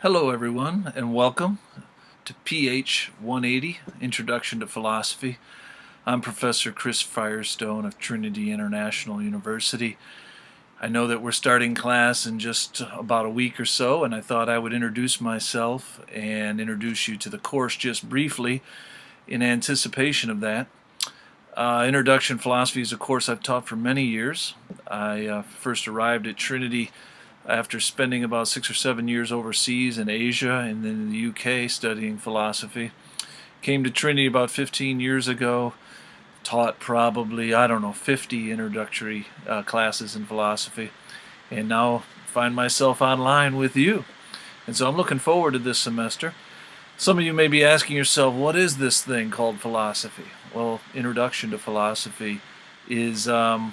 Hello, everyone, and welcome to PH 180 Introduction to Philosophy. I'm Professor Chris Firestone of Trinity International University. I know that we're starting class in just about a week or so, and I thought I would introduce myself and introduce you to the course just briefly in anticipation of that. Introduction to Philosophy is a course I've taught for many years. I first arrived at Trinity after spending about 6 or 7 years overseas in Asia and then in the UK studying philosophy. Came to Trinity about 15 years ago, taught probably, 50 introductory classes in philosophy, and now find myself online with you. And so I'm looking forward to this semester. Some of you may be asking yourself, what is this thing called philosophy? Well, Introduction to Philosophy is an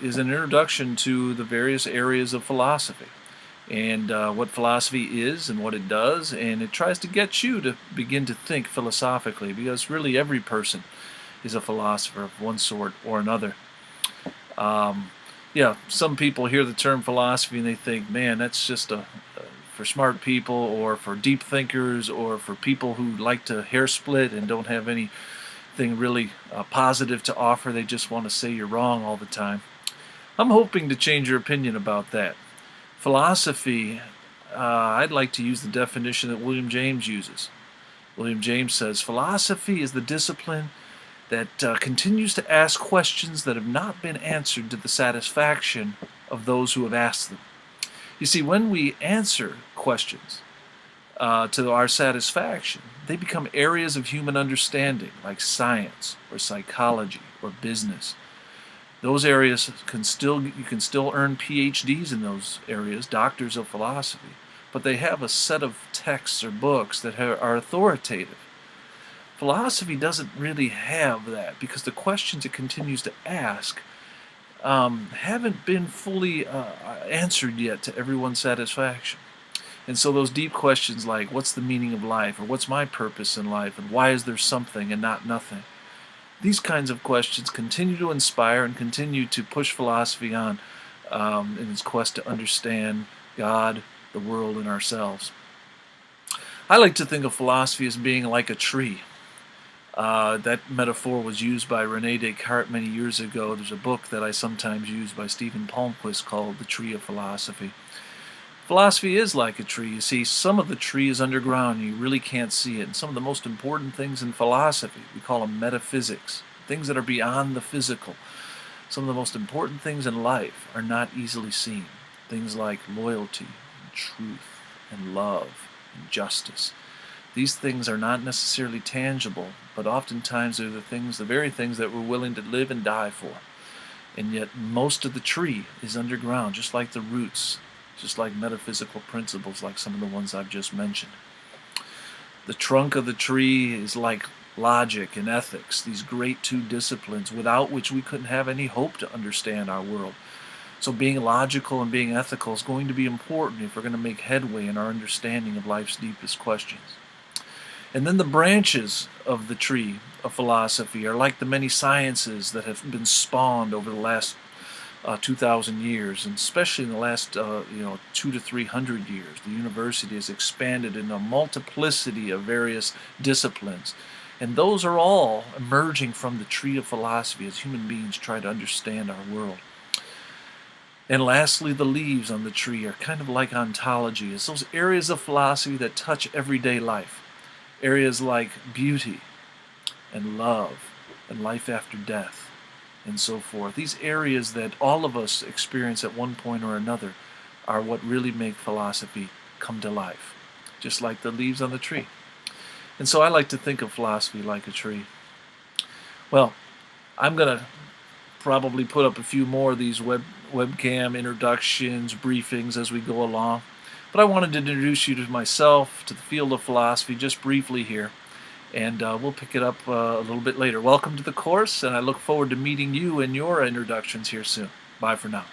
introduction to the various areas of philosophy and what philosophy is and what it does, and it tries to get you to begin to think philosophically, because really every person is a philosopher of one sort or another. Some people hear the term philosophy and they think, man, that's just for smart people or for deep thinkers or for people who like to hair split and don't have anything really positive to offer. They just want to say you're wrong all the time. I'm hoping to change your opinion about that. Philosophy, I'd like to use the definition that William James uses. William James says, philosophy is the discipline that continues to ask questions that have not been answered to the satisfaction of those who have asked them. You see, when we answer questions to our satisfaction, they become areas of human understanding, like science or psychology or business. Those areas you can still earn PhDs in those areas, doctors of philosophy, but they have a set of texts or books that are authoritative. Philosophy doesn't really have that, because the questions it continues to ask haven't been fully answered yet to everyone's satisfaction. And so those deep questions like, what's the meaning of life, or what's my purpose in life, and why is there something and not nothing? These kinds of questions continue to inspire and continue to push philosophy on in its quest to understand God, the world, and ourselves. I like to think of philosophy as being like a tree. That metaphor was used by René Descartes many years ago. There's a book that I sometimes use by Stephen Palmquist called The Tree of Philosophy. Philosophy is like a tree. You see, some of the tree is underground and you really can't see it. And some of the most important things in philosophy, we call them metaphysics, things that are beyond the physical. Some of the most important things in life are not easily seen. Things like loyalty, and truth, and love, and justice. These things are not necessarily tangible, but oftentimes they're the very things that we're willing to live and die for. And yet most of the tree is underground, just like the roots, just like metaphysical principles like some of the ones I've just mentioned. The trunk of the tree is like logic and ethics, these great two disciplines without which we couldn't have any hope to understand our world. So being logical and being ethical is going to be important if we're going to make headway in our understanding of life's deepest questions. And then the branches of the tree of philosophy are like the many sciences that have been spawned over the last 2,000 years, and especially in the last 200 to 300 years. The university has expanded in a multiplicity of various disciplines, and those are all emerging from the tree of philosophy as human beings try to understand our world. And lastly, the leaves on the tree are kind of like ontology. It's those areas of philosophy that touch everyday life. Areas like beauty and love and life after death and so forth. These areas that all of us experience at one point or another are what really make philosophy come to life, just like the leaves on the tree. And so I like to think of philosophy like a tree. Well, I'm going to probably put up a few more of these webcam introductions, briefings as we go along. But I wanted to introduce you to myself, to the field of philosophy, just briefly here. And we'll pick it up a little bit later. Welcome to the course, and I look forward to meeting you in your introductions here soon. Bye for now.